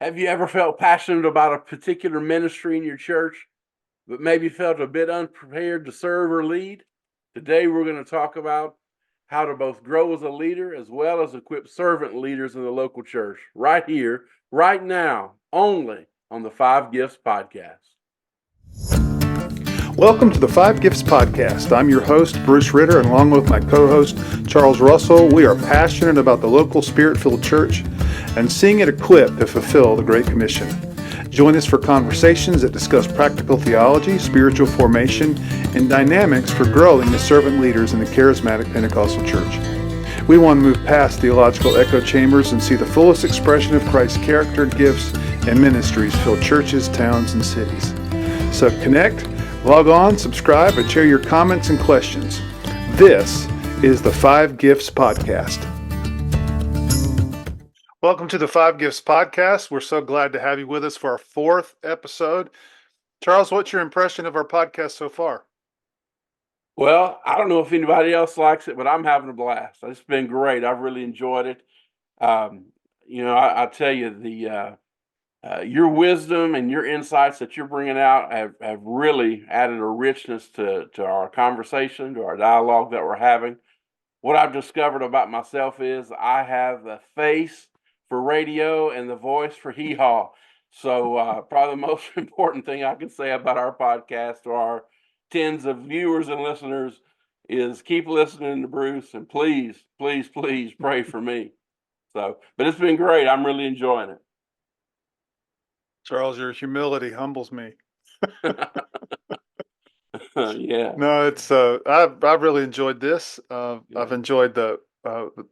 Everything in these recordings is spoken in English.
Have you ever felt passionate about a particular ministry in your church, but maybe felt a bit unprepared to serve or lead? Today, we're going to talk about how to both grow as a leader as well as equip servant leaders in the local church, right here, right now, only on the Five Gifts Podcast. Welcome to the Five Gifts Podcast. I'm your host, Bruce Ritter, and along with my co-host, Charles Russell, we are passionate about the local Spirit-filled church and seeing it equipped to fulfill the Great Commission. Join us for conversations that discuss practical theology, spiritual formation, and dynamics for growing as servant leaders in the charismatic Pentecostal church. We want to move past theological echo chambers and see the fullest expression of Christ's character, gifts, and ministries fill churches, towns, and cities. So connect, log on, subscribe, and share your comments and questions. This is the Five Gifts Podcast. Welcome to the Five Gifts Podcast. We're so glad to have you with us for our fourth episode. Charles, what's your impression of our podcast so far? Well, I don't know if anybody else likes it, but I'm having a blast. It's been great. I've really enjoyed it. I tell you, your wisdom and your insights that you're bringing out have really added a richness to our conversation, to our dialogue that we're having. What I've discovered about myself is I have the face for radio and the voice for hee-haw. So probably the most important thing I can say about our podcast to our tens of viewers and listeners is keep listening to Bruce, and please, please, please pray for me. But it's been great. I'm really enjoying it. Charles, your humility humbles me. Yeah. No, it's I've really enjoyed this. I've enjoyed the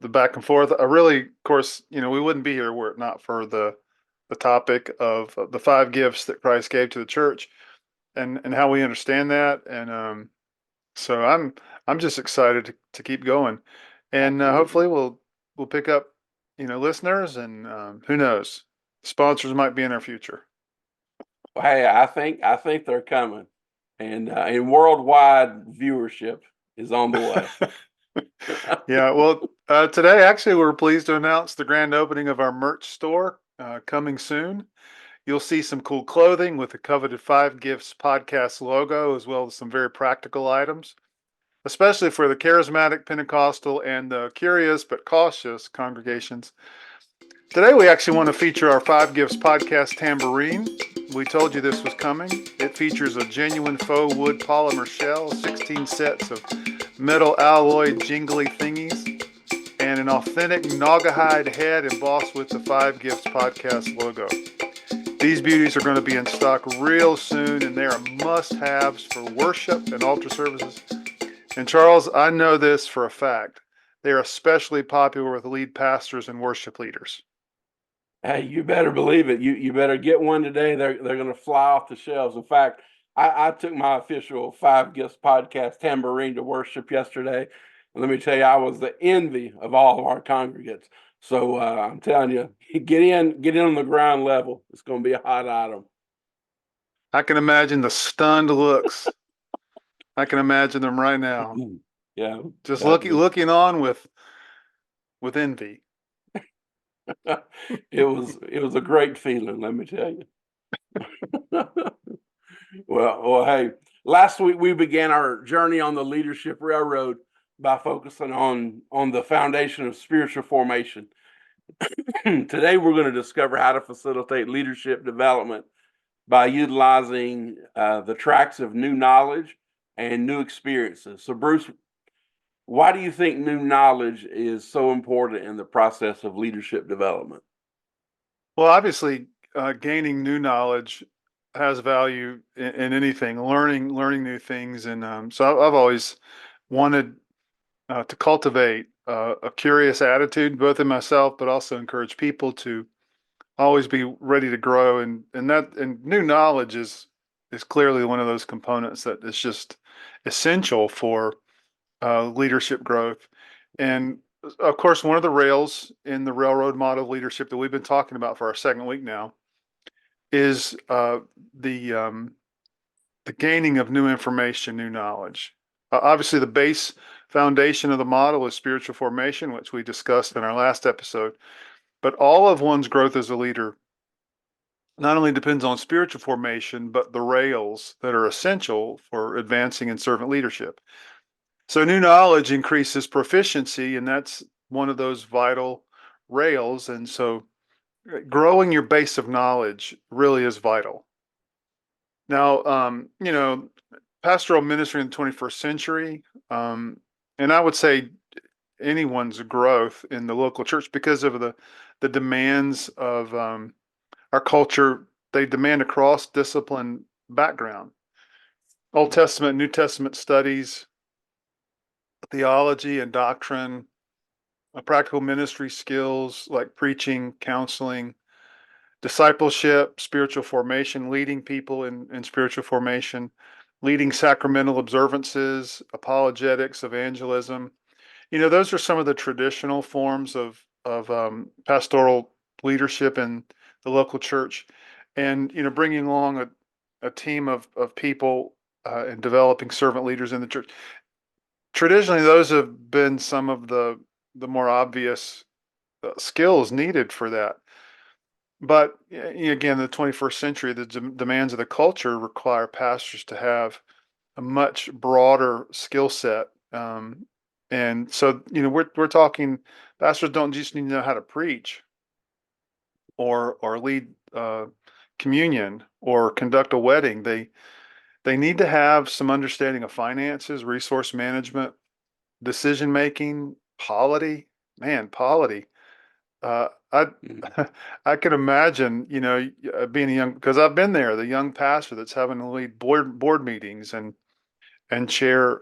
back and forth. I really, of course, we wouldn't be here were it not for the topic of the five gifts that Christ gave to the church, and how we understand that. And so I'm just excited to keep going, and hopefully we'll pick up listeners, and who knows, sponsors might be in our future. Hey, I think they're coming, and worldwide viewership is on the way. Yeah, well, today actually we're pleased to announce the grand opening of our merch store coming soon. You'll see some cool clothing with the coveted Five Gifts podcast logo, as well as some very practical items, especially for the charismatic Pentecostal and the curious but cautious congregations. Today we actually want to feature our Five Gifts podcast tambourine. We told you this was coming. It features a genuine faux wood polymer shell, 16 sets of metal alloy jingly thingies, and an authentic Naugahyde head embossed with the Five Gifts podcast logo. These beauties are going to be in stock real soon, and they are must-haves for worship and altar services. And Charles, I know this for a fact. They are especially popular with lead pastors and worship leaders. Hey, you better believe it. You better get one today. They're going to fly off the shelves. In fact, I took my official Five Gifts podcast tambourine to worship yesterday. And let me tell you, I was the envy of all of our congregants. So I'm telling you, get in on the ground level. It's going to be a hot item. I can imagine the stunned looks. I can imagine them right now. Yeah, just looking on with envy. It was a great feeling, let me tell you. Well, hey, last week we began our journey on the Leadership Railroad by focusing on the foundation of spiritual formation. Today we're going to discover how to facilitate leadership development by utilizing the tracks of new knowledge and new experiences. So, Bruce, why do you think new knowledge is so important in the process of leadership development? Well, obviously, gaining new knowledge has value in anything. Learning new things, and so I've always wanted to cultivate a curious attitude, both in myself, but also encourage people to always be ready to grow. And new knowledge is clearly one of those components that is just essential for leadership growth. And of course, one of the rails in the railroad model of leadership that we've been talking about for our second week now is the gaining of new information, new knowledge. Obviously, the base foundation of the model is spiritual formation, which we discussed in our last episode. But all of one's growth as a leader not only depends on spiritual formation, but the rails that are essential for advancing in servant leadership. So new knowledge increases proficiency, and that's one of those vital rails. And so growing your base of knowledge really is vital. Now, pastoral ministry in the 21st century, and I would say anyone's growth in the local church because of the demands of our culture. They demand a cross discipline background. Old Testament, New Testament studies, theology and doctrine, practical ministry skills like preaching, counseling, discipleship, spiritual formation, leading people in spiritual formation, leading sacramental observances, apologetics, evangelism. Those are some of the traditional forms of pastoral leadership in the local church, and bringing along a team of people and developing servant leaders in the church. Traditionally, those have been some of the more obvious skills needed for that. But again, the 21st century, the demands of the culture require pastors to have a much broader skill set. And so, we're talking pastors don't just need to know how to preach or lead communion or conduct a wedding. They need to have some understanding of finances, resource management, decision making, polity. Man, polity. I Mhm. I can imagine, being a young, because I've been there, the young pastor that's having to lead board meetings and chair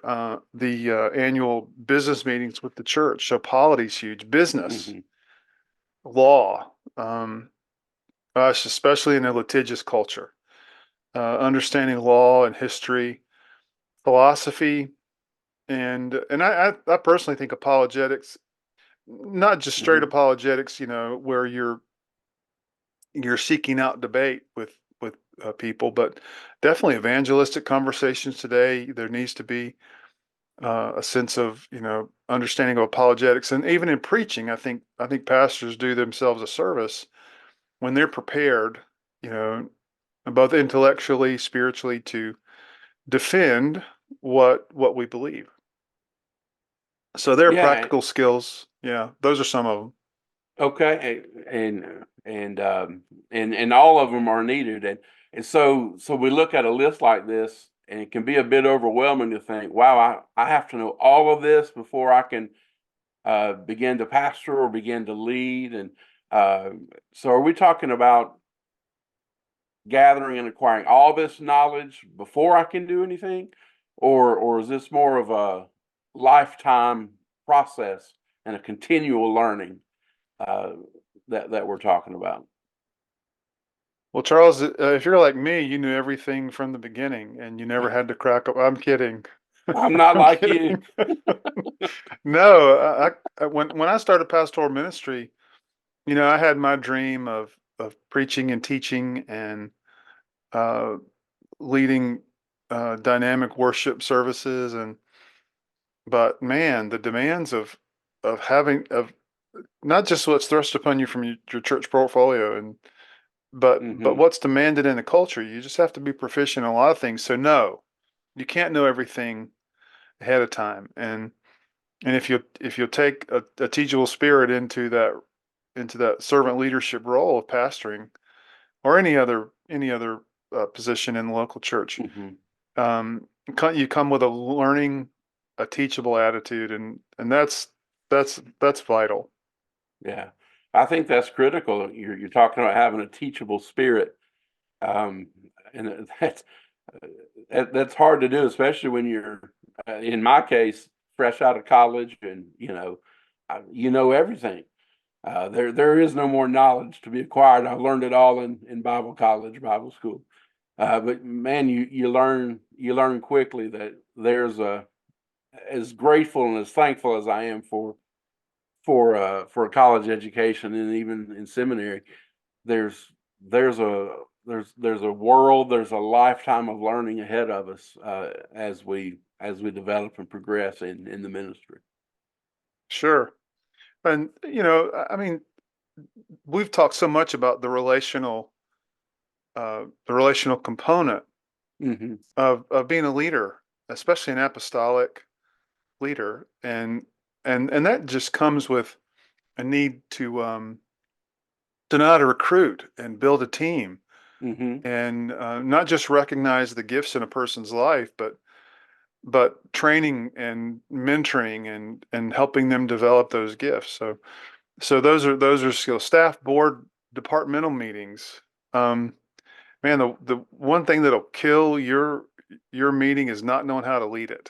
the annual business meetings with the church. So polity's huge. Business, Mhm. law, especially in a litigious culture. Understanding law and history, philosophy, and I personally think apologetics, not just straight Mhm. apologetics, where you're seeking out debate with people, but definitely evangelistic conversations today. There needs to be a sense of understanding of apologetics, and even in preaching, I think pastors do themselves a service when they're prepared, you know, both intellectually, spiritually, to defend what we believe. So their Yeah. practical skills, yeah, those are some of them. Okay. And all of them are needed. And so we look at a list like this, and it can be a bit overwhelming to think, wow, I have to know all of this before I can begin to pastor or begin to lead. And uh, so, are we talking about gathering and acquiring all this knowledge before I can do anything, or is this more of a lifetime process and a continual learning uh, that we're talking about? Well, Charles, if you're like me, you knew everything from the beginning, and you never had to crack up. I'm kidding. I'm not I'm like you. kidding. No, when I started pastoral ministry, I had my dream of preaching and teaching and uh, leading dynamic worship services, but man, the demands of having of not just what's thrust upon you from your church portfolio, but Hmm. what's demanded in the culture. You just have to be proficient in a lot of things. So no, you can't know everything ahead of time, and if you take a teachable spirit into that servant leadership role of pastoring or any other position in the local church, Hmm. you come with a teachable attitude, and that's vital. Yeah, I think that's critical. You're talking about having a teachable spirit, um, and uh, that's hard to do, especially when you're, in my case, fresh out of college, and you know everything. There is no more knowledge to be acquired. I learned it all in Bible college, Bible school. But man, you learn quickly that there's as grateful and as thankful as I am for a college education and even in seminary, there's there's a world, there's a lifetime of learning ahead of us as we develop and progress in the ministry. Sure. And I mean, we've talked so much about the relational the relational component Mm-hmm. of being a leader, especially an apostolic leader, and that just comes with a need to know how to recruit and build a team, Mm-hmm. and not just recognize the gifts in a person's life, but training and mentoring and helping them develop those gifts. So those are skills. Staff, board, departmental meetings. Um, Man, the one thing that'll kill your meeting is not knowing how to lead it.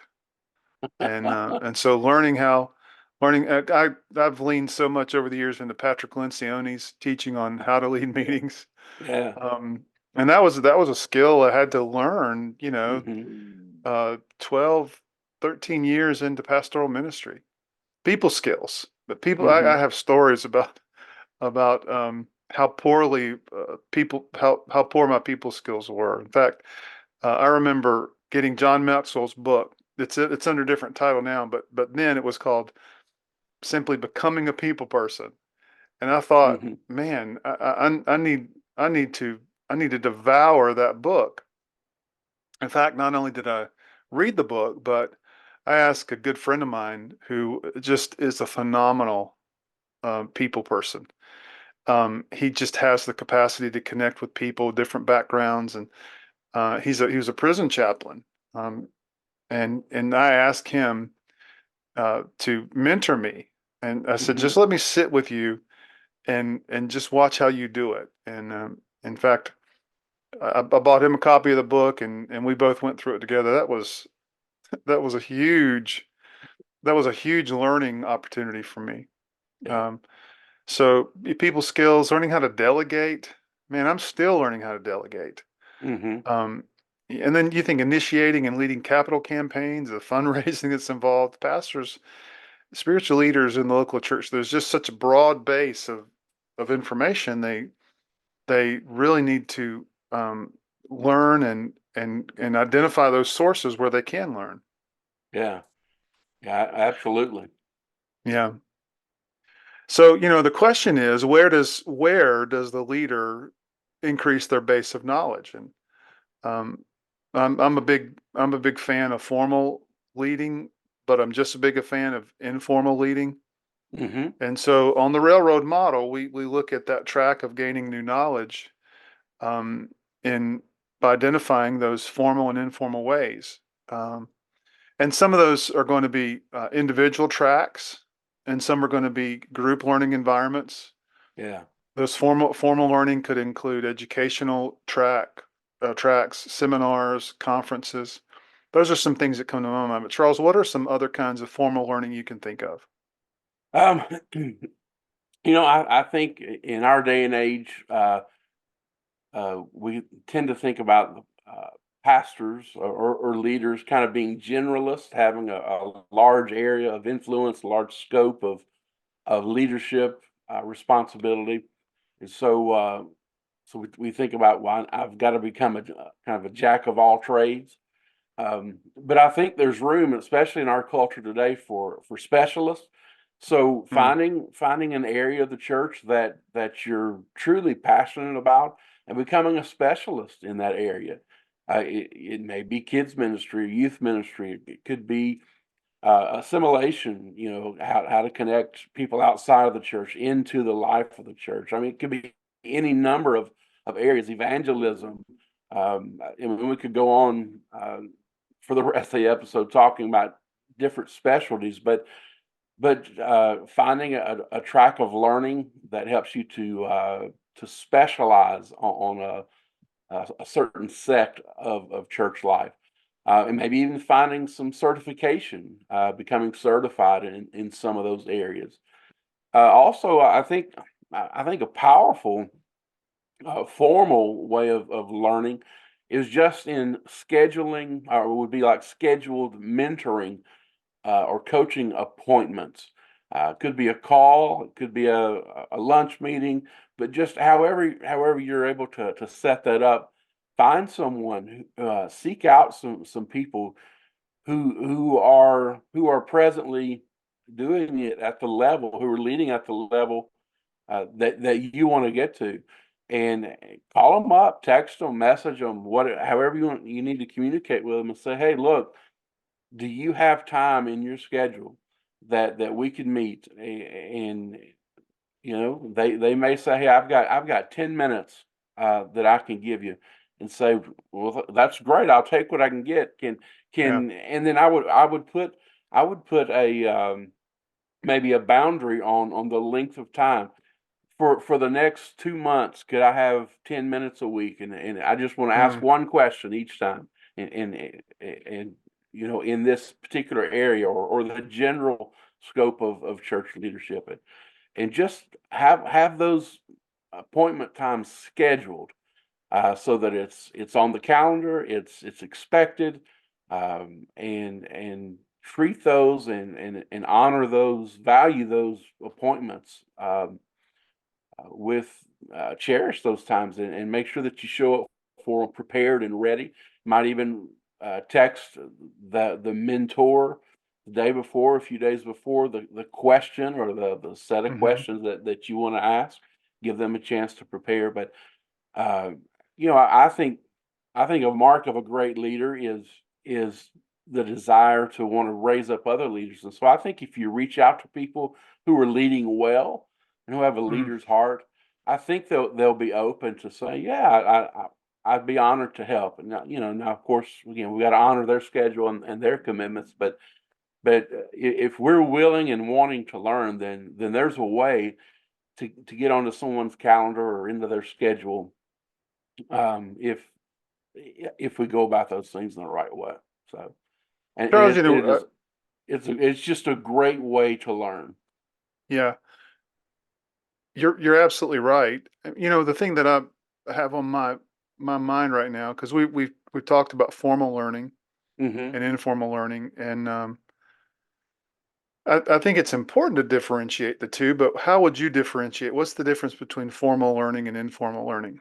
And so learning I've leaned so much over the years into Patrick Lencioni's teaching on how to lead Yeah. meetings. Yeah. Um, and that was a skill I had to learn, Mm-hmm. 12, 13 years into pastoral ministry. People skills. But people, Mm-hmm. I have stories about how poorly how poor my people skills were. In fact, I remember getting John Maxwell's book. It's under a different title now, but then it was called simply Becoming a People Person. And I thought, Mm-hmm. man, I need to I need to devour that book. In fact, not only did I read the book, but I asked a good friend of mine who just is a phenomenal people person. He just has the capacity to connect with people, different backgrounds, and he was a prison chaplain. Um, and I asked him to mentor me, and I said, Mm-hmm. just let me sit with you and just watch how you do it. And in fact, I bought him a copy of the book, and we both went through it together. That was a huge that was a huge learning opportunity for me. Yeah. Um, so people skills, learning how to delegate. Man, I'm still learning how to delegate. Mm-hmm. Um, and then you think initiating and leading capital campaigns, the fundraising that's involved, pastors, spiritual leaders in the local church. There's just such a broad base of information. They really need to learn and identify those sources where they can learn. Yeah. Yeah. Absolutely. Yeah. So, the question is, where does the leader increase their base of knowledge? And um, I'm a big fan of formal leading, but I'm just as big a fan of informal leading. Mm-hmm. And so on the railroad model, we look at that track of gaining new knowledge um, in by identifying those formal and informal ways. Um, and some of those are going to be individual tracks, and some are going to be group learning environments. Yeah. Those formal learning could include educational tracks, seminars, conferences. Those are some things that come to my mind. But Charles, what are some other kinds of formal learning you can think of? Um, I think in our day and age, we tend to think about pastors or leaders kind of being generalists, having a large area of influence, large scope of leadership responsibility. And so we think about, well, I've got to become a kind of a jack of all trades. But I think there's room, especially in our culture today, for specialists. So Hmm. finding an area of the church that you're truly passionate about and becoming a specialist in that area. It may be kids ministry, youth ministry. It could be assimilation. How to connect people outside of the church into the life of the church. I mean, it could be any number of areas. Evangelism. And we could go on for the rest of the episode talking about different specialties, but finding a track of learning that helps you to specialize on a certain sect of church life. And maybe even finding some certification, becoming certified in some of those areas. Also, I think a powerful formal way of learning is just in scheduling, or would be like scheduled mentoring or coaching appointments. Could be a call, it could be a lunch meeting, but just however you're able to set that up, find someone seek out some people who are presently doing it at the level, who are leading at the level that you want to get to. and call them up, text them, message them, however you need to communicate with them, and say, hey, look, do you have time in your schedule that we could meet? And they may say, hey, I've got 10 minutes that I can give you, and say, well, that's great. I'll take what I can get. Yeah. And then I would put a maybe a boundary on the length of time for the next 2 months. Could I have 10 minutes a week? And I just want to ask Mm. one question each time, and in this particular area, or the general scope of church leadership, and just have those appointment times scheduled, so that it's on the calendar, it's expected, and treat those, and honor those, value those appointments, with cherish those times, and make sure that you show up for 'em prepared and ready. Might even text the mentor the day before, a few days before, the question, or the set of Hmm. questions that you want to ask. Give them a chance to prepare. But uh, I think a mark of a great leader is the desire to want to raise up other leaders. And so I think if you reach out to people who are leading well and who have a Mm. leader's heart, I think they'll be open to say, yeah, I'd be honored to help. And now of course, again, we got to honor their schedule and their commitments. But if we're willing and wanting to learn, then there's a way to get onto someone's calendar or into their schedule, if we go about those things in the right way. So, and Charles, it, it is it's just a great way to learn. yeah, you're absolutely right. The thing that I have on my mind right now, because we've talked about formal learning Hmm. and informal learning, and I think it's important to differentiate the two. But how would you differentiate? What's the difference between formal learning and informal learning?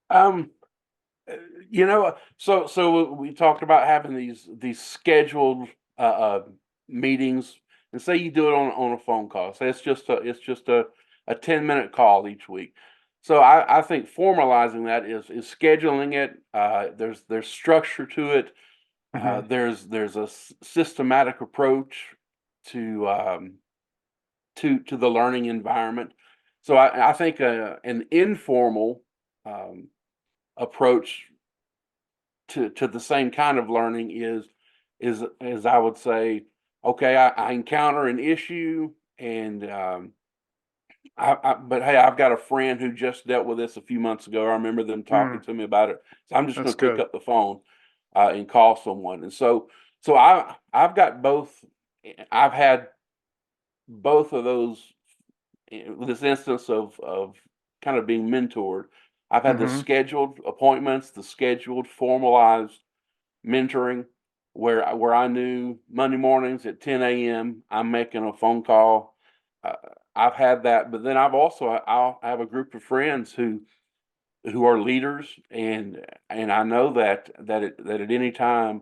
Um, so we talked about having these scheduled meetings, and say you do it on a phone call. Say it's just a 10-minute call each week. So I think formalizing that is scheduling it. There's structure to it. Hmm. There's a systematic approach to to the learning environment. So I think an informal um, approach to the same kind of learning is I would say, okay, I encounter an issue, and but hey, I've got a friend who just dealt with this a few months ago. I remember them talking Mm, to me about it, so I'm just that's going to pick good. up the phone and call someone. And so I've got both. I've had both of those. This instance of kind of being mentored. I've had the Hmm. scheduled appointments, the scheduled formalized mentoring, where I knew Monday mornings at 10 a.m. I'm making a phone call. Uh, I've had that, but then I'll have a group of friends who are leaders, and I know that at any time,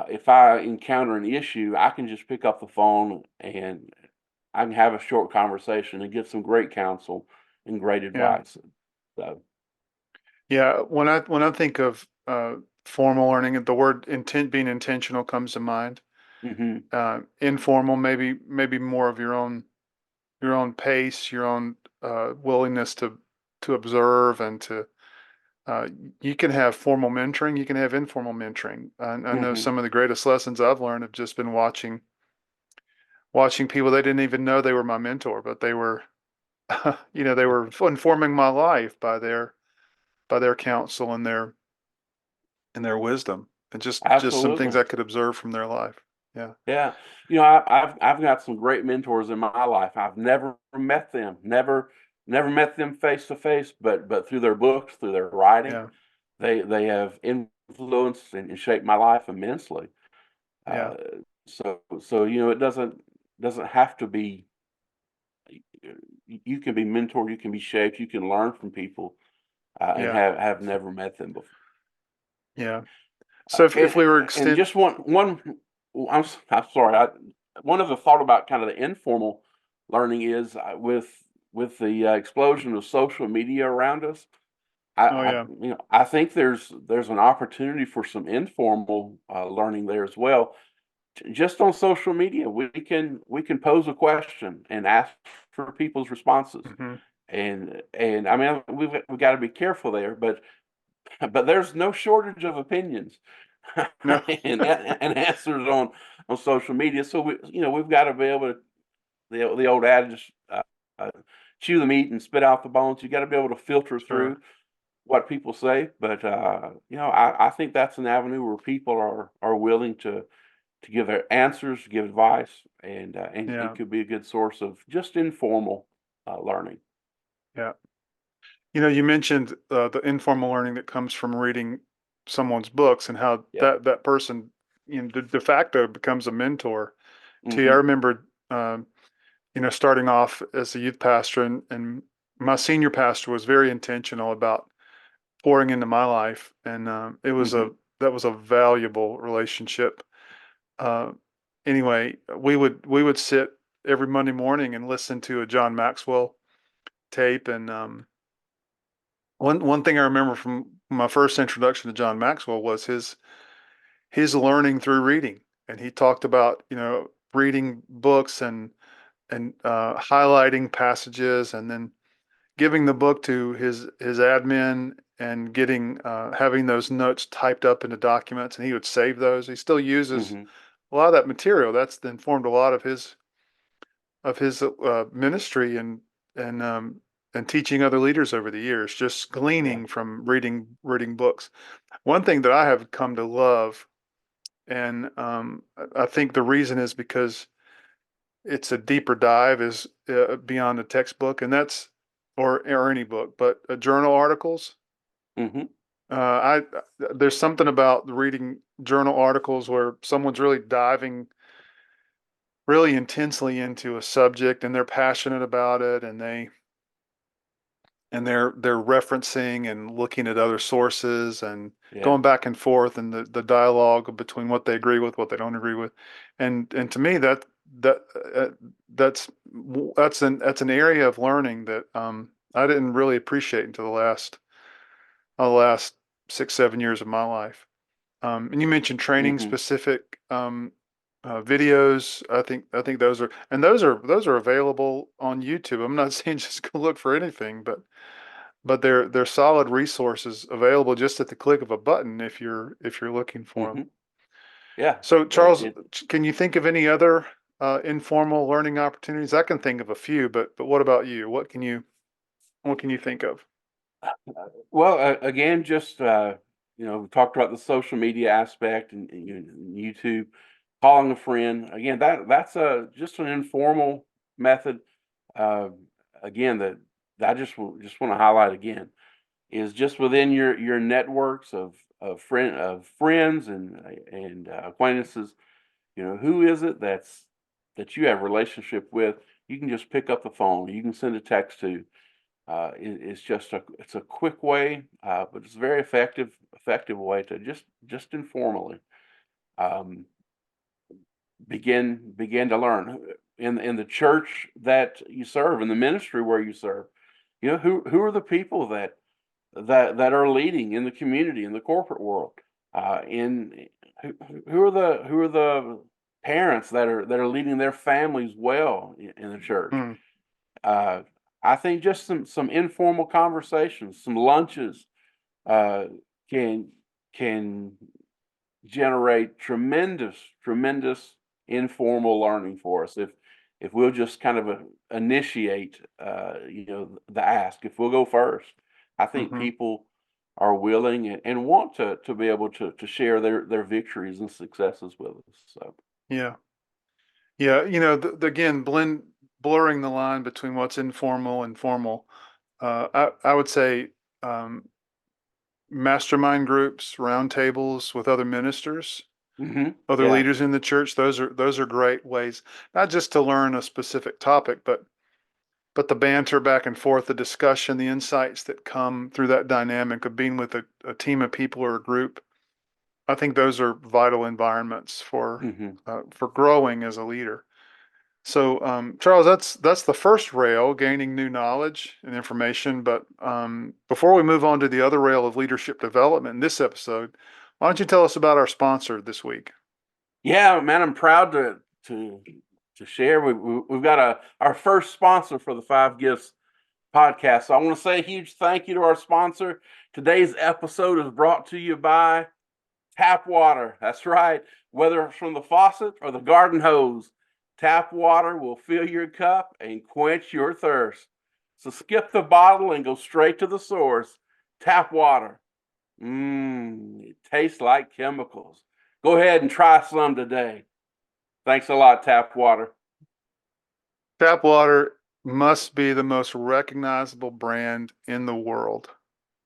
if I encounter an issue, I can just pick up the phone, and I can have a short conversation and get some great counsel and great Yeah. advice. So, Yeah, when I think of formal learning, the word being intentional comes to mind. hmm. Informal, maybe more of your own pace, your own willingness to observe and to. Uh, you can have formal mentoring, you can have informal mentoring. I know Hmm. some of the greatest lessons I've learned have just been watching people they didn't even know they were my mentor, but they were, they were informing my life by their counsel and their wisdom, and just some things Absolutely. I could observe from their life. Yeah. Yeah. I've got some great mentors in my life. I've never met them, never met them face to face, but through their books, through their writing, Yeah. they have influenced and shaped my life immensely. Yeah. Uh, so it doesn't have to be. You can be mentored, you can be shaped, you can learn from people, and Yeah. have never met them before. Yeah. So if And we were and extend just one. I'm sorry. One other thought about kind of the informal learning is, with with the explosion of social media around us, Oh yeah. I think there's an opportunity for some informal learning there as well. Just on social media, we can pose a question and ask for people's responses. Hmm. And I mean, we've got to be careful there, but there's no shortage of opinions No. and answers on social media. So we've got to be able to, the old adage, uh, chew the meat and spit out the bones. You got to be able to filter Sure. through what people say. But I think that's an avenue where people are willing to give their answers, give advice, and Yeah. it could be a good source of just informal learning. Yeah. You mentioned the informal learning that comes from reading someone's books and how Yeah. that person, de facto becomes a mentor to you. I Hmm. remember, starting off as a youth pastor, and my senior pastor was very intentional about pouring into my life, and Hmm. that was a valuable relationship. Uh, anyway, we would sit every Monday morning and listen to a John Maxwell tape, and one thing I remember from my first introduction to John Maxwell was his learning through reading, and he talked about reading books and highlighting passages, and then giving the book to his admin and getting having those notes typed up into documents, and he would save those. He still uses Hmm. a lot of that material. That's informed a lot of his ministry and and teaching other leaders over the years, just Yeah. gleaning from reading books. One thing that I have come to love, and I think the reason is because it's a deeper dive, is beyond a textbook, and that's or any book, but journal articles. Hmm. I There's something about reading journal articles where someone's really diving really intensely into a subject, and they're passionate about it, and they're referencing and looking at other sources and Yeah. going back and forth, and the dialogue between what they agree with, what they don't agree with. And to me, that uh, that's that's an area of learning that I didn't really appreciate until the last 6 7 years of my life. And you mentioned training Hmm. specific videos. I think those are available on YouTube. I'm not saying just go look for anything, but they're solid resources available just at the click of a button if you're looking for them. Hmm. Yeah. So It, Charles, it can you think of any other informal learning opportunities? I can think of a few, but what about you? What can you think of? well, again, just we talked about the social media aspect and YouTube, calling a friend. Again, that's a just an informal method. Uh, again, that I just want to highlight again is just within your networks of friends and acquaintances. Who is it that you have a relationship with? You can just pick up the phone. You can send a text to. It's a quick way, but it's a very effective way to just informally um, begin to learn in the church that you serve, in the ministry where you serve. Who are the people that are leading in the community, in the corporate world, in who are the parents that are leading their families well in the church. Hmm. uh, I think just some informal conversations, some lunches, uh, can can generate tremendous informal learning for us if we'll just kind of initiate the ask. If we'll go first, I think Hmm. people are willing and want to be able to share their victories and successes with us. So. Yeah. Yeah, again, blurring the line between what's informal and formal. I would say um, mastermind groups, roundtables with other ministers, Hmm. other Yeah. leaders in the church. Those are great ways, not just to learn a specific topic, but the banter back and forth, the discussion, the insights that come through that dynamic of being with a team of people or a group. I think those are vital environments Hmm. for growing as a leader. So, Charles, that's the first rail, gaining new knowledge and information. But before we move on to the other rail of leadership development in this episode, why don't you tell us about our sponsor this week? Yeah, man, I'm proud to share. We've got our first sponsor for the Five Gifts podcast. So I want to say a huge thank you to our sponsor. Today's episode is brought to you by tap water. That's right. Whether it's from the faucet or the garden hose, tap water will fill your cup and quench your thirst. So skip the bottle and go straight to the source. Tap water. It tastes like chemicals. Go ahead and try some today. Thanks a lot, Tap Water. Tap water must be the most recognizable brand in the world.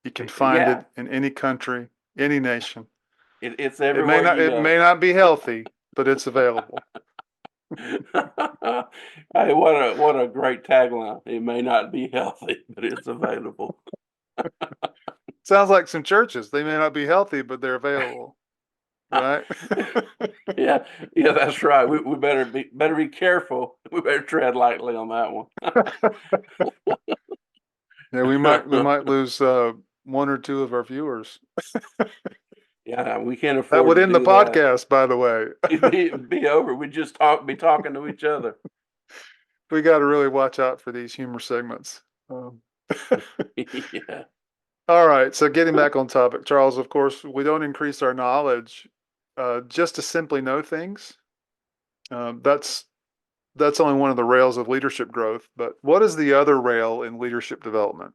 You can find Yeah, it in any country, any nation. it's everywhere you It go. may not be healthy, but it's available. Hey, what a great tagline. It may not be healthy, but it's available. Sounds like some churches. They may not be healthy, but they're available, right? Yeah, yeah, that's right. We better be careful. We better tread lightly on that Yeah, we one. might lose one or two of our viewers. Yeah, we can't That afford would to end the do that. podcast, by the way. Be over. We just be talking to each other. We got to really watch out for these humor segments. Um, Yeah. all right, so getting back on topic, Charles, of course, we don't increase our knowledge just to simply know things. That's only one of the rails of leadership growth. But what is the other rail in leadership development?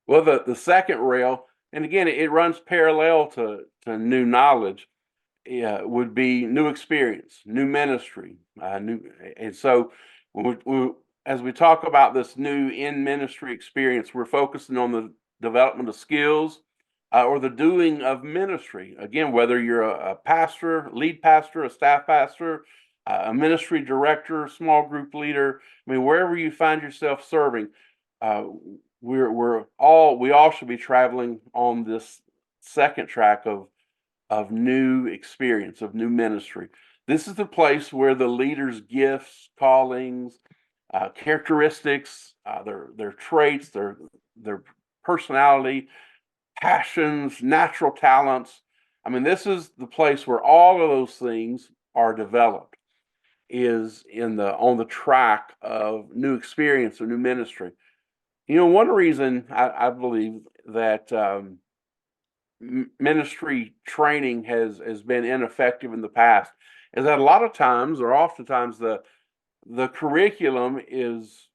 Well, the second rail, and again, it runs parallel to new knowledge. Yeah, would be new experience, new ministry, new. And so, as we talk about this new in ministry experience, we're focusing on the development of skills or the doing of ministry. Again, whether you're a pastor, lead pastor, a staff pastor, a ministry director, small group leader. I mean, wherever you find yourself serving, uh, we all should be traveling on this second track of new experience, of new ministry. This is the place where the leader's gifts, callings, characteristics, their traits, their personality, passions, natural talents. I mean, this is the place where all of those things are developed. Is in the on the track of new experience or new ministry. You know, one reason I believe that ministry training has been ineffective in the past is that a lot of times or oftentimes the curriculum is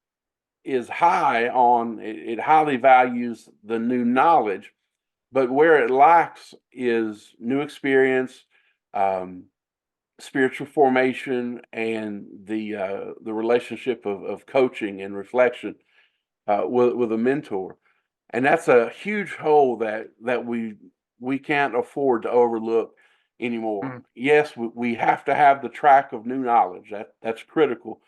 high on it highly values the new knowledge, but where it lacks is new experience, um, spiritual formation, and the relationship of coaching and reflection with a mentor. And that's a huge hole that we can't afford to overlook anymore. Mm. Yes, we have to have the track of new knowledge. That's critical.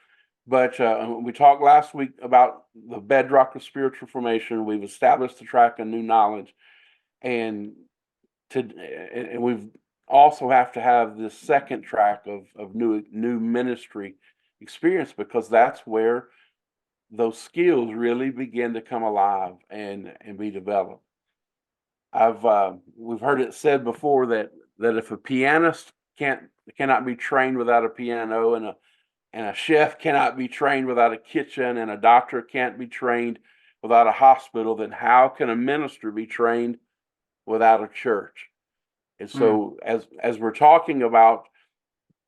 But we talked last week about the bedrock of spiritual formation. We've established the track of new knowledge, and and we've also have to have this second track of new ministry experience, because that's where those skills really begin to come alive and be developed. I've we've heard it said before that if a pianist cannot be trained without a piano, and a chef cannot be trained without a kitchen, and a doctor can't be trained without a hospital, then how can a minister be trained without a church? And Mm. so, as we're talking about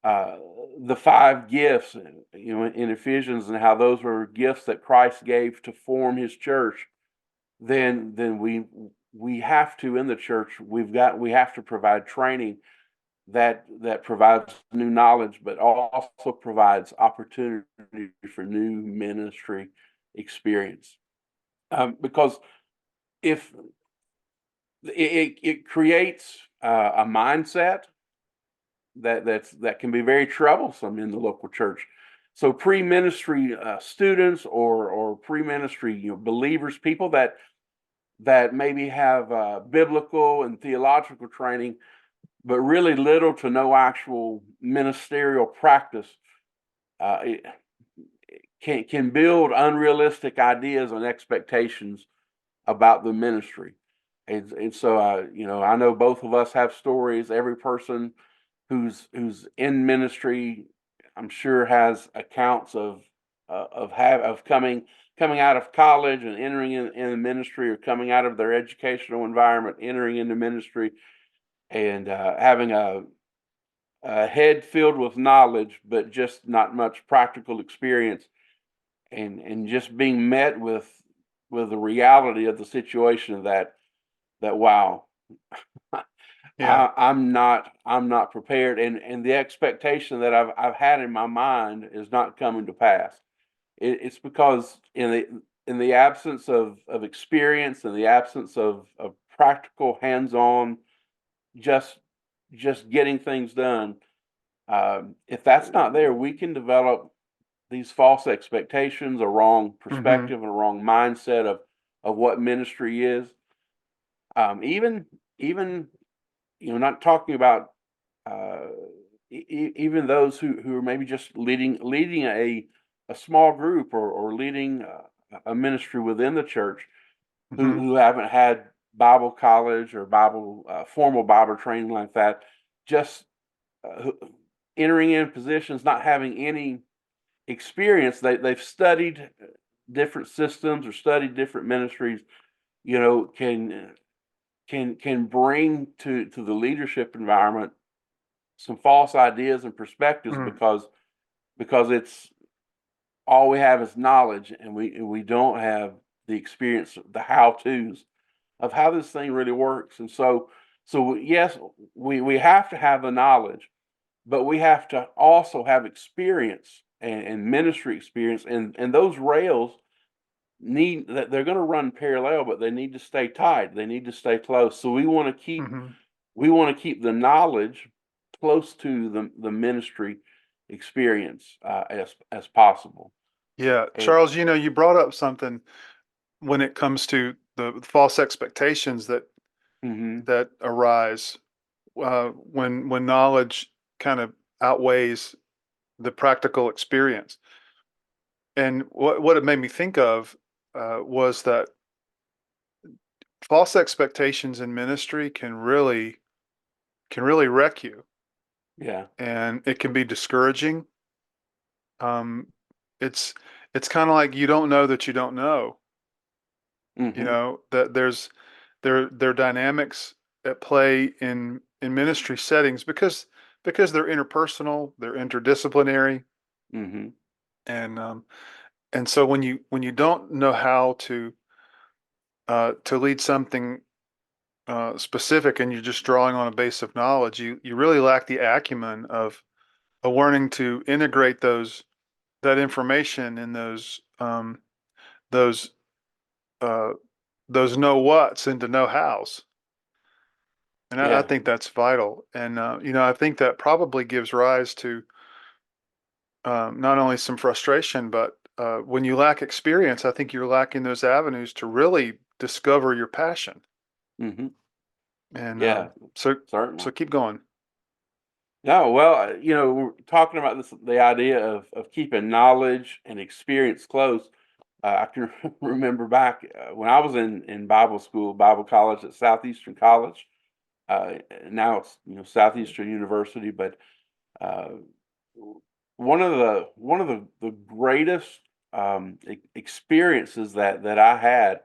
uh, the five gifts, you know, in Ephesians, and how those were gifts that Christ gave to form His church, then we have to, in the church, we have to provide training that provides new knowledge, but also provides opportunity for new ministry experience. Because if it creates a mindset that can be very troublesome in the local church. So pre-ministry students or pre-ministry believers, people that maybe have biblical and theological training, but really little to no actual ministerial practice. Uh, it, can build unrealistic ideas and expectations about the ministry. And so I know both of us have stories. Every person who's in ministry, I'm sure, has accounts of coming out of college and entering in the ministry, or coming out of their educational environment, entering into ministry, and having a head filled with knowledge, but just not much practical experience, and just being met with the reality of the situation, that wow, Yeah. I'm not prepared, and the expectation that I've had in my mind is not coming to pass. It's because in the absence of experience, in the absence of practical hands-on, just just getting things done, if that's not there, we can develop these false expectations, a wrong Hmm. perspective, and a wrong mindset of what ministry is. Even not talking about uh, even those who are maybe just leading a small group, or leading a ministry within the church, Hmm. who haven't had Bible college or Bible formal Bible training like that, just who- entering in positions, not having any experience. They've studied different systems or studied different ministries. Can bring to the leadership environment some false ideas and perspectives, Mm. because it's all we have is knowledge, and we don't have the experience, the how to's of how this thing really works. And so yes, we have to have the knowledge, but we have to also have experience, and ministry experience, and those rails need that they're going to run parallel, but they need to stay tight. They need to stay close. So Hmm. we want to keep the knowledge close to the ministry experience, as possible. Yeah. And Charles, you brought up something when it comes to the false expectations hmm that arise when knowledge kind of outweighs the practical experience. And what it made me think of was that false expectations in ministry can really wreck you, yeah, and it can be discouraging. Um, it's it's kind of like you don't know that you don't know. hmm That there are dynamics at play in ministry settings because they're interpersonal, they're interdisciplinary, hmm and and so when you don't know how to lead something specific, and you're just drawing on a base of knowledge, you really lack the acumen of learning to integrate that information and those uh, those know whats into know hows. And I yeah, think that's vital. And I think that probably gives rise to not only some frustration, but when you lack experience, I think you're lacking those avenues to really discover your passion. hmm And yeah, so certainly. so keep going. No, well, we're talking about the idea of keeping knowledge and experience close. I can remember back when I was in Bible school, Bible college at Southeastern College. Now it's Southeastern University, but uh, one of the greatest experiences that I had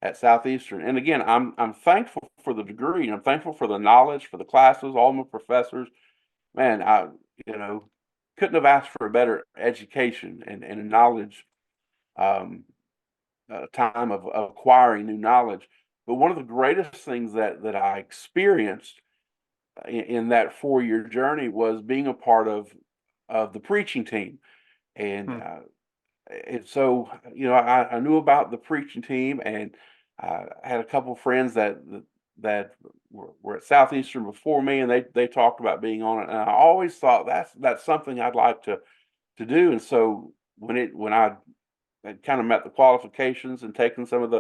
at Southeastern. And again, I'm thankful for the degree. I'm thankful for the knowledge, for the classes, all my professors. Man, I you know couldn't have asked for a better education and knowledge, um, time of acquiring new knowledge. But one of the greatest things that I experienced in that 4 year journey was being a part of the preaching team. And Hmm. so I knew about the preaching team, and I had a couple of friends that were at Southeastern before me, and they talked about being on it, and I always thought that's something I'd like to do. And so when I had kind of met the qualifications and taken some of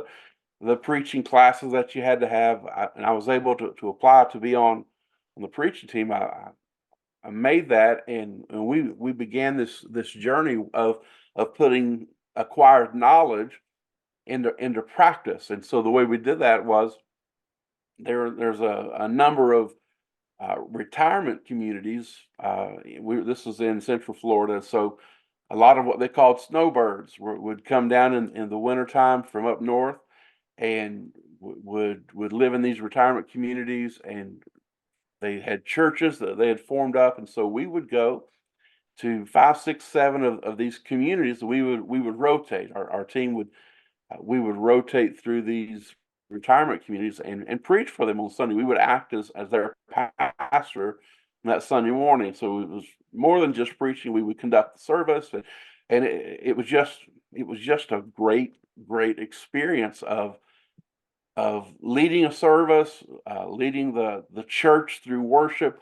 the preaching classes that you had to have, and I was able to apply to be on the preaching team. I made that, and we began this journey of of putting acquired knowledge into practice. And so the way we did that was there's a number of retirement communities. This was in Central Florida, so a lot of what they called snowbirds would come down in the wintertime from up north and would live in these retirement communities, and they had churches that they had formed up, and so we would go to five, six, seven of these communities. We would rotate. Our team would we would rotate through these retirement communities and preach for them on Sunday. We would act as their pastor that Sunday morning. So it was more than just preaching. We would conduct the service, and it was just a great experience of leading a service, leading the church through worship,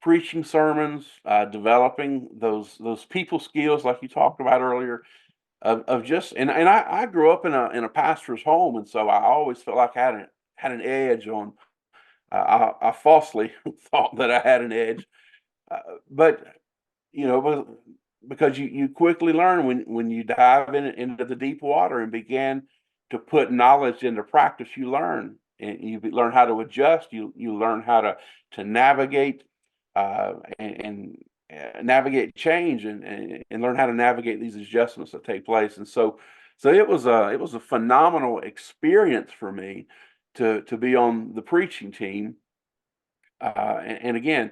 preaching sermons, developing those people skills like you talked about earlier, of just and I grew up in a pastor's home, and so I always felt like I had an edge on. I falsely thought that I had an edge, but because you quickly learn when you dive into the deep water and begin to put knowledge into practice, you learn and you learn how to adjust. You learn how to navigate and navigate change and learn how to navigate these adjustments that take place. And so it was a phenomenal experience for me to be on the preaching team. And again,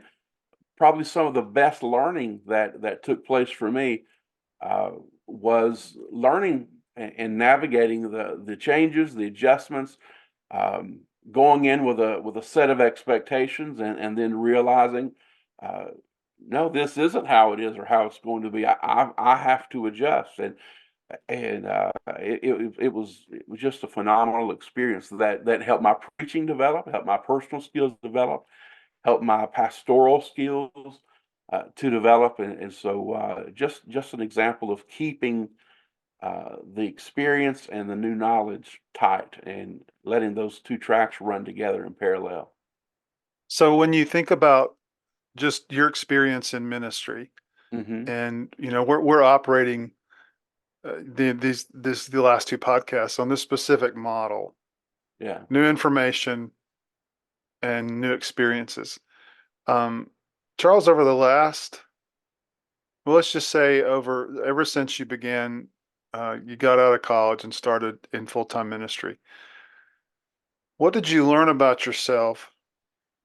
probably some of the best learning that took place for me uh, was learning and navigating the changes, the adjustments, um, going in with a set of expectations, and then realizing, uh, no, this isn't how it is or how it's going to be. I have to adjust, and it was just a phenomenal experience that helped my preaching develop, helped my personal skills develop, helped my pastoral skills to develop, and so just an example of keeping the experience and the new knowledge tight and letting those two tracks run together in parallel. So when you think about just your experience in ministry, Hmm. and we're operating the last two podcasts on this specific model, Yeah. new information and new experiences. Um, Charles, over the last, well, let's just say ever since you began, you got out of college and started in full-time ministry, what did you learn about yourself,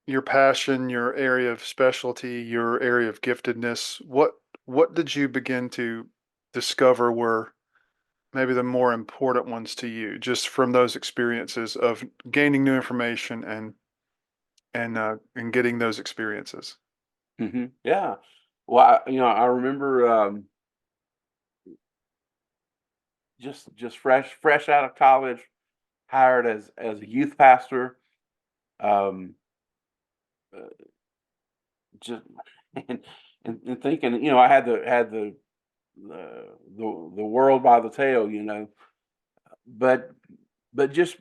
your passion, your area of specialty, your area of giftedness? What did you begin to discover were maybe the more important ones to you, just from those experiences of gaining new information and getting those experiences? Yeah. Well, I remember just fresh out of college, hired as a youth pastor. Um, uh, just and, and thinking, I had the world by the tail, but but just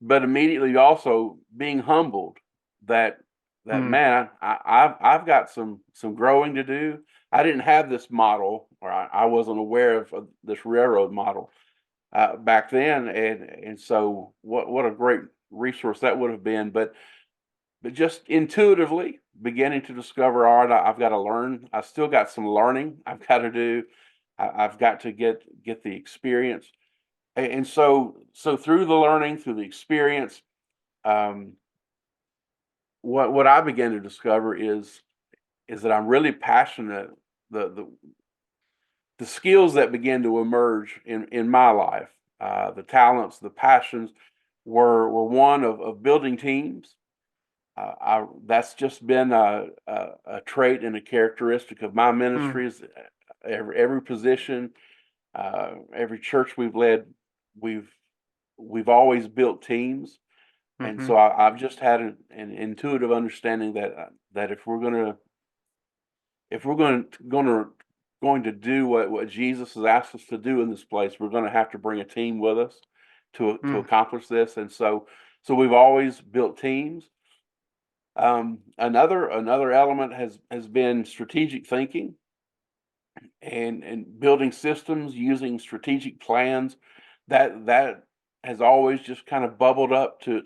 but immediately also being humbled that Mm, man, I've got some growing to do. I didn't have this model, or I wasn't aware of this railroad model back then, and so what a great resource that would have been. But just intuitively beginning to discover, all right, I've got to learn. I still got some learning I've got to do. I've got to get the experience. And so through the learning, through the experience, um, what I began to discover is that I'm really passionate. The skills that began to emerge in my life, the talents, the passions, were one of building teams. That's just been a trait and a characteristic of my mm, ministries. Every position, every church we've led, we've we've always built teams, and mm-hmm, so I've just had an intuitive understanding that if we're going to do what Jesus has asked us to do in this place, we're going to have to bring a team with us to mm, accomplish this, and so we've always built teams. Another element has been strategic thinking, and building systems using strategic plans, that has always just kind of bubbled up to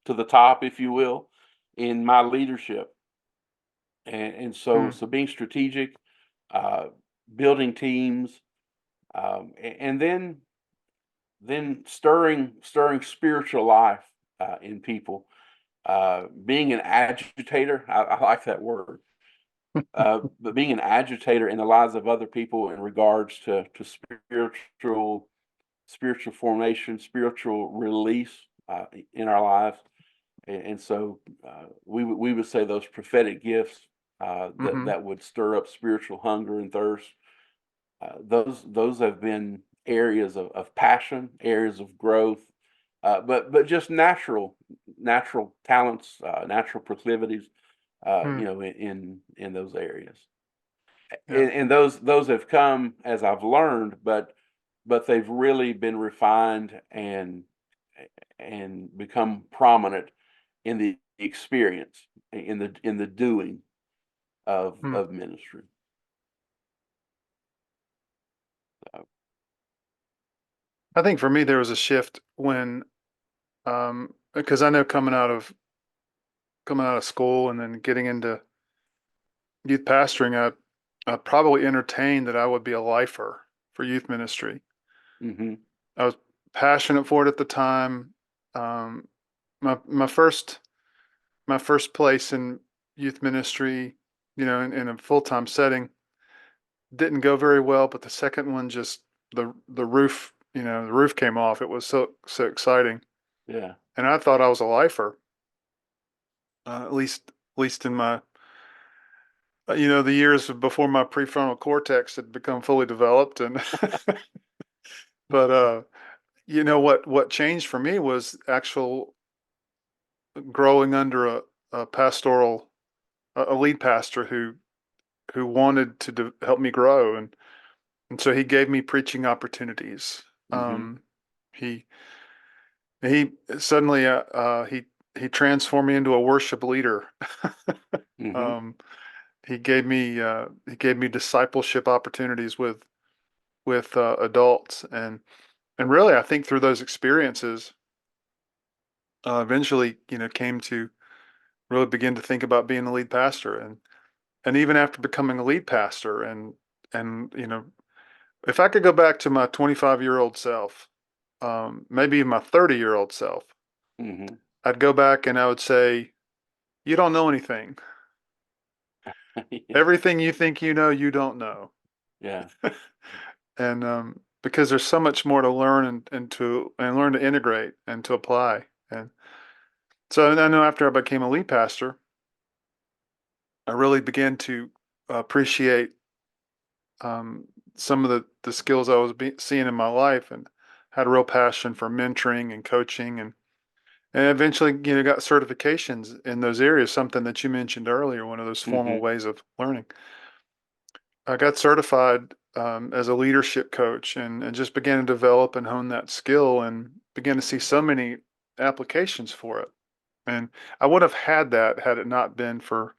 the top, if you will, in my leadership. And so Mm, so being strategic, uh, building teams, and then stirring spiritual life in people. Being an agitator, I like that word. But being an agitator in the lives of other people in regards to spiritual formation, spiritual release in our lives, and so we would say those prophetic gifts hmm that would stir up spiritual hunger and thirst. Those have been areas of passion, areas of growth, but just natural talents, natural proclivities, mm, in those areas. yeah. And those have come as I've learned, but they've really been refined and become prominent in the experience, in the doing Mm. of ministry. So, I think for me, there was a shift when, because I know coming out of school and then getting into youth pastoring, I probably entertained that I would be a lifer for youth ministry. hmm I was passionate for it at the time. Um, my first place in youth ministry, in a full time setting, didn't go very well. But the second one, just the roof, the roof came off. It was so exciting, yeah, and I thought I was a lifer, at least in my the years before my prefrontal cortex had become fully developed. And but what changed for me was actual growing under a pastoral a lead pastor who wanted to help me grow, and so he gave me preaching opportunities. hmm He he suddenly he transformed me into a worship leader. hmm um, he gave me discipleship opportunities with adults, and really I think through those experiences, eventually came to really begin to think about being a lead pastor. And even after becoming a lead pastor, and if I could go back to my 25-year-old self, maybe my 30-year-old self, hmm I'd go back and I would say, you don't know anything. yeah, Everything you think you know, you don't know. yeah, And because there's so much more to learn, and learn to integrate and to apply. And so I know after I became a lead pastor, I really began to appreciate some of the skills I was seeing in my life, and had a real passion for mentoring and coaching, and eventually got certifications in those areas, something that you mentioned earlier, one of those formal hmm ways of learning. I got certified as a leadership coach, and just began to develop and hone that skill, and began to see so many applications for it. And I would have had that had it not been for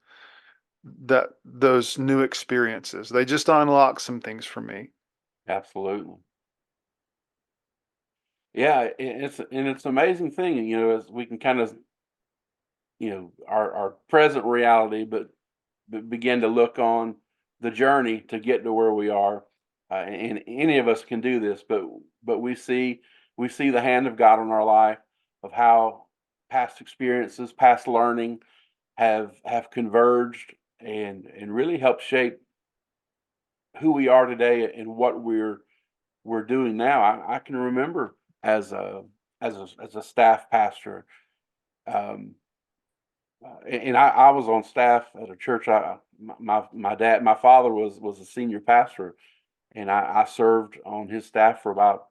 those new experiences. They just unlocked some things for me. absolutely. Yeah, it's an amazing thing, as we can kind of, our present reality, but begin to look on the journey to get to where we are. And any of us can do this, but we see the hand of God in our life, of how past experiences, past learning have converged and really helped shape who we are today and what we're doing now. I can remember as a staff pastor, um, and I was on staff at a church. My father was a senior pastor, and I served on his staff for about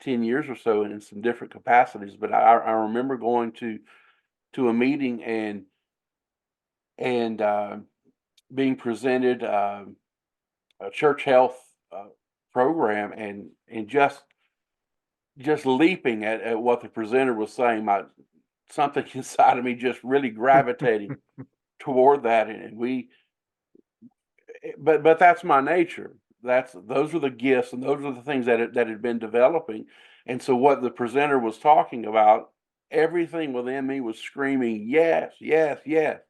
10 years or so in some different capacities. But I remember going to a meeting and being presented a church health program, and just leaping at what the presenter was saying. My Something inside of me just really gravitating toward that, and we but that's my nature. those are the gifts, and those are the things that had been developing. And so what the presenter was talking about, everything within me was screaming, yes, yes, yes.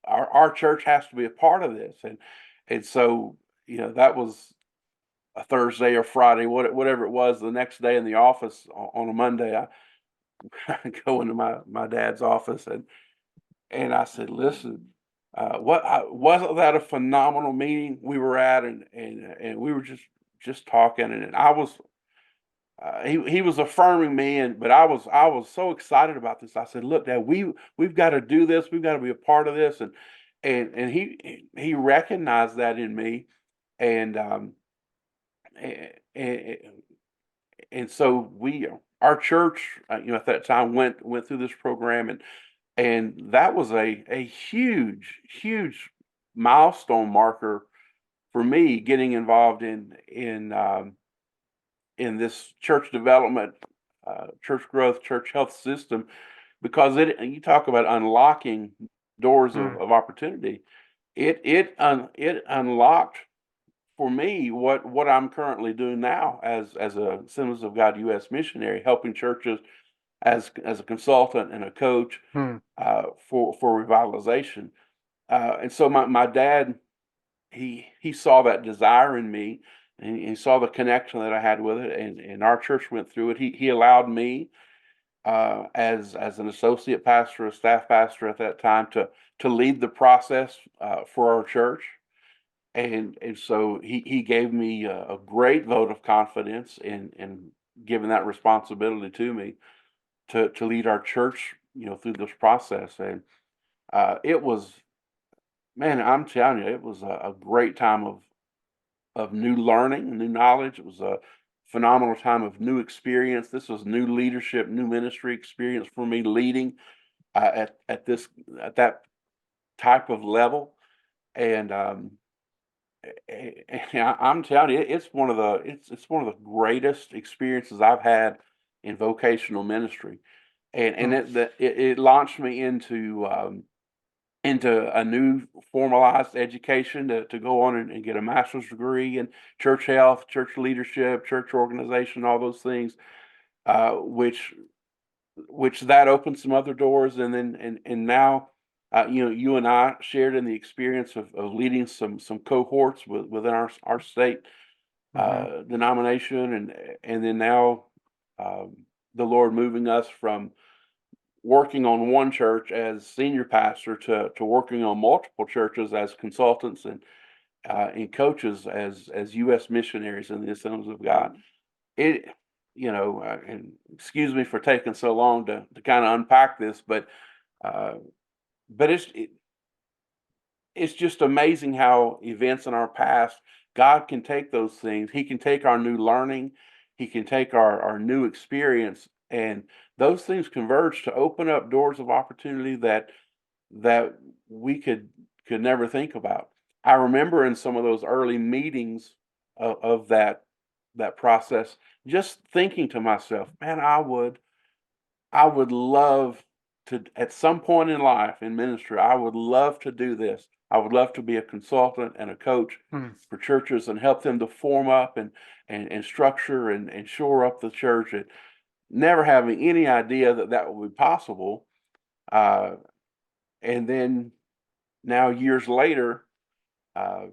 Our church has to be a part of this. And so, that was a Thursday or Friday, whatever it was. The next day in the office on a Monday, I go into my dad's office, and I said, "Listen, wasn't that a phenomenal meeting we were at?" And we were just talking, and I was he was affirming me, but I was so excited about this. I said, "Look, Dad, we've got to do this. We've got to be a part of this." And he recognized that in me, and and, and so our church, at that time went through this program, and that was a huge, huge milestone marker for me getting involved in this church development, church growth, church health system, because you talk about unlocking doors Mm. of opportunity. It unlocked for me what I'm currently doing now as a Assemblies of God U.S. missionary, helping churches as a consultant and a coach Hmm. for revitalization. And so my dad, he saw that desire in me, and he saw the connection that I had with it, and our church went through it. He allowed me, as an associate pastor, a staff pastor at that time, to lead the process for our church. And so he gave me a great vote of confidence in giving that responsibility to me to lead our church, through this process. And it was, man, I'm telling you, it was a great time of new learning, new knowledge. It was a phenomenal time of new experience. This was new leadership, new ministry experience for me, leading at that type of level. And I'm telling you, it's one of the greatest experiences I've had in vocational ministry. And Hmm. it launched me into a new formalized education to go on and get a master's degree in church health, church leadership, church organization, all those things, which that opened some other doors. And then and now, you and I shared in the experience of leading some cohorts within our state Hmm. denomination, and then now, um, the Lord moving us from working on one church as senior pastor to working on multiple churches as consultants and coaches as U.S. missionaries in the Assemblies of God. It, and excuse me for taking so long to kind of unpack this, uh, but it's just amazing how events in our past, God can take those things. He can take our new learning. He can take our new experience, and those things converge to open up doors of opportunity that we could never think about. I remember in some of those early meetings of that process, just thinking to myself, man, I would love to, at some point in life in ministry, I would love to do this. I would love to be a consultant and a coach Hmm. for churches and help them to form up and structure and shore up the church, and never having any idea that would be possible. Uh, and then now, years later, uh,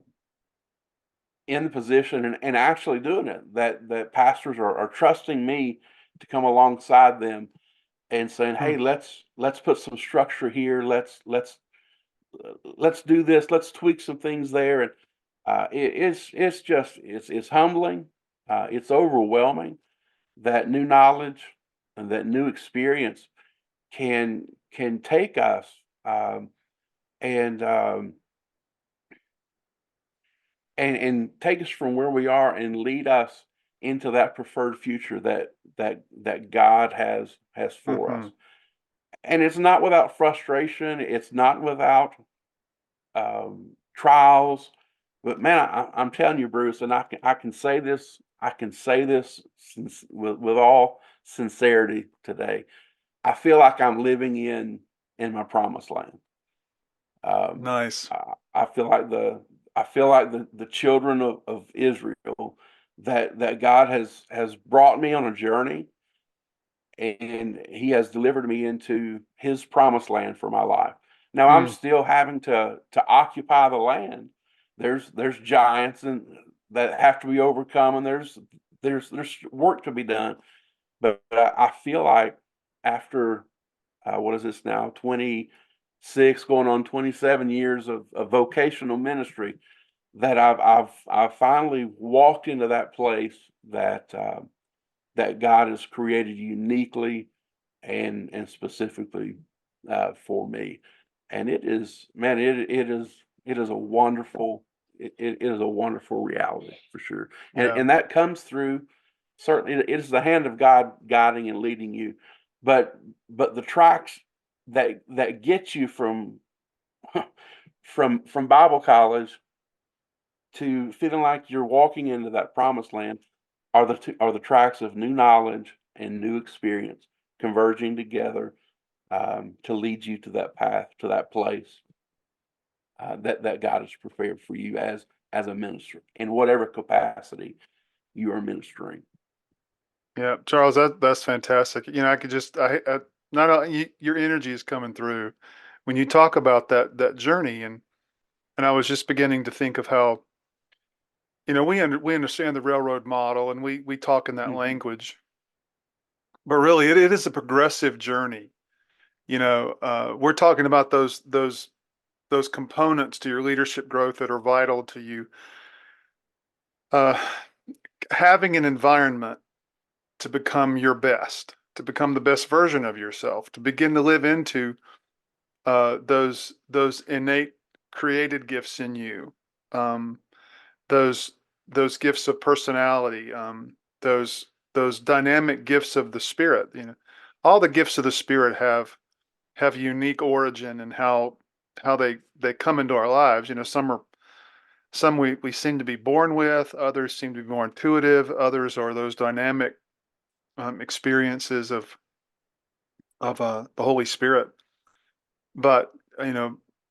in the position and actually doing it, that pastors are trusting me to come alongside them and saying, Hmm. "Hey, let's put some structure here. Let's do this. Let's tweak some things there." And it's humbling. It's overwhelming that new knowledge and that new experience can take us, um, and and take us from where we are and lead us into that preferred future that God has for us. Hmm. And it's not without frustration. It's not without trials. But man, I'm telling you, Bruce, and I can say this. I can say this with all sincerity today. I feel like I'm living in my promised land. Um, Nice. I feel like I feel like the children of Israel, that God has brought me on a journey, and he has delivered me into his promised land for my life. Now I'm Mm, still having to occupy the land. There's giants and that have to be overcome, and there's work to be done. But I feel like after what is this now, 26 going on 27 years of vocational ministry, that I've finally walked into that place that God has created uniquely and specifically for me. And it is, man, it is a wonderful it is a wonderful reality for sure. And yeah. and that comes through certainly it is the hand of God guiding and leading you. But the tracks that get you from from Bible college to feeling like you're walking into that promised land are the tracks of new knowledge and new experience converging together to lead you to that path, to that place that God has prepared for you as a minister in whatever capacity you are ministering. Yeah, Charles, that's fantastic. I could just I not your energy is coming through when you talk about that journey, and I was just beginning to think of how we understand the railroad model, and we talk in that Mhm, language, but really it is a progressive journey. We're talking about those components to your leadership growth that are vital to you. Uh, Having an environment to become your best, to become the best version of yourself, to begin to live into those innate created gifts in you, um, those those gifts of personality, those those dynamic gifts of the spirit. All the gifts of the spirit have unique origin and how they come into our lives. Some we seem to be born with, others seem to be more intuitive, others are those dynamic experiences of the Holy Spirit. But,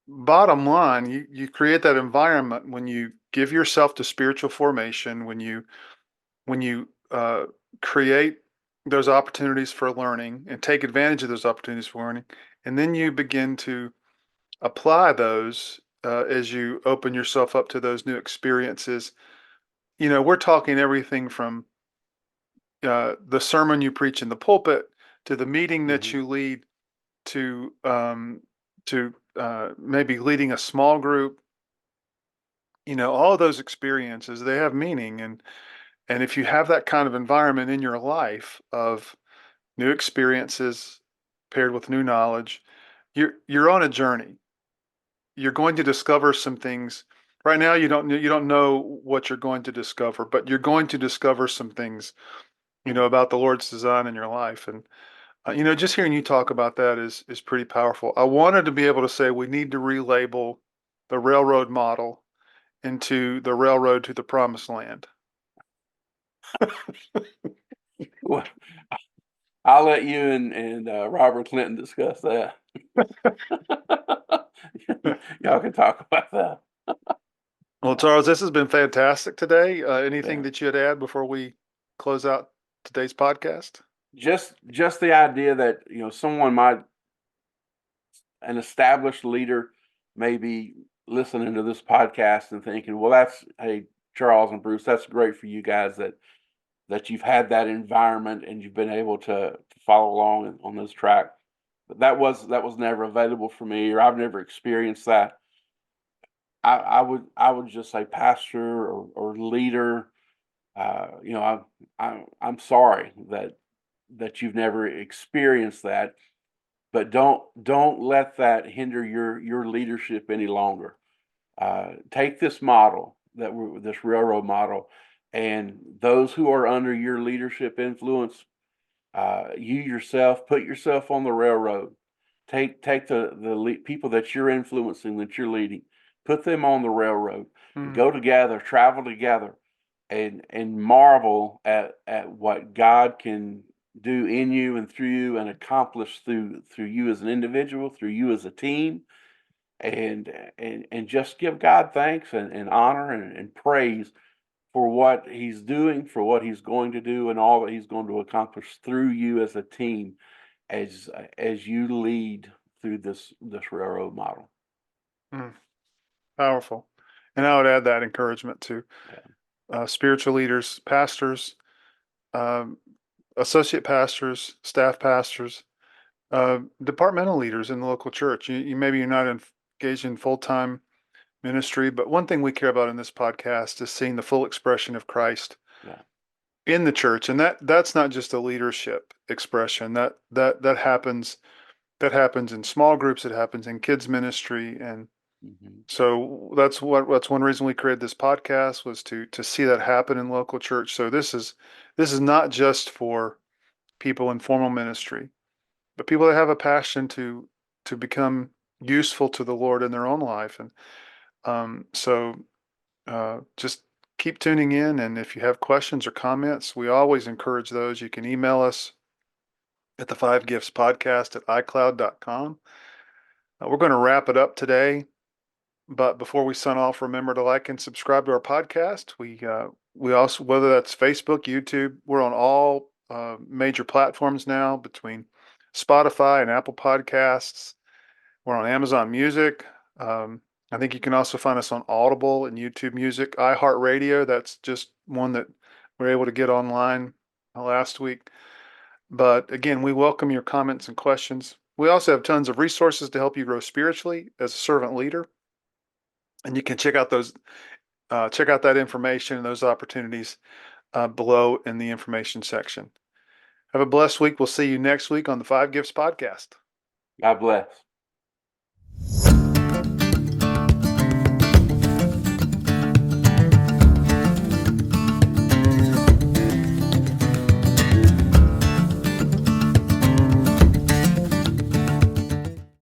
bottom line, you create that environment when you give yourself to spiritual formation, when you create those opportunities for learning and take advantage of those opportunities for learning, and then you begin to apply those as you open yourself up to those new experiences. We're talking everything from the sermon you preach in the pulpit to the meeting that mhm. you lead to maybe leading a small group. All of those experiences, they have meaning, and if you have that kind of environment in your life of new experiences paired with new knowledge, you're on a journey. You're going to discover some things. Right now you don't know what you're going to discover, but you're going to discover some things, about the Lord's design in your life. And just hearing you talk about that is pretty powerful. I wanted to be able to say we need to relabel the railroad model into the railroad to the promised land. Well, I'll let you and Robert Clinton discuss that. Y'all can talk about that. Well, Charles, this has been fantastic today. Anything Yeah. that you'd add before we close out today's podcast? Just the idea that someone might an established leader may be listening to this podcast and thinking, well, that's hey, Charles and Bruce, that's great for you guys that you've had that environment and you've been able to follow along on this track. But that was never available for me, or I've never experienced that. I would just say pastor or leader. I'm sorry that you've never experienced that, but don't let that hinder your leadership any longer. Take this model this railroad model, and those who are under your leadership influence, you yourself put yourself on the railroad. Take the people that you're influencing, that you're leading, put them on the railroad. Mm, Go together, travel together, and marvel at what God can do in you and through you and accomplish through you as an individual, through you as a team, and just give God thanks and honor and praise for what he's doing, for what he's going to do, and all that he's going to accomplish through you as a team as you lead through this railroad model. Mm, powerful. And I would add that encouragement to spiritual leaders, pastors, um, associate pastors, staff pastors, departmental leaders in the local church. Maybe you're not engaged in full-time ministry, but one thing we care about in this podcast is seeing the full expression of Christ Yeah. in the church, and that's not just a leadership expression. That happens in small groups. It happens in kids ministry, and Mhm. so that's one reason we created this podcast, was to see that happen in local church. So this is not just for people in formal ministry, but people that have a passion to become useful to the Lord in their own life. And just keep tuning in. And if you have questions or comments, we always encourage those. You can email us at the Five Gifts Podcast at iCloud.com. We're going to wrap it up today. But before we sign off, remember to like and subscribe to our podcast. We also, whether that's Facebook, YouTube, we're on all major platforms now, between Spotify and Apple Podcasts. We're on Amazon Music. I think you can also find us on Audible and YouTube Music, iHeartRadio. That's just one that we're able to get online last week. But again, we welcome your comments and questions. We also have tons of resources to help you grow spiritually as a servant leader. And you can check out that information and those opportunities below in the information section. Have a blessed week. We'll see you next week on the Five Gifts Podcast. God bless.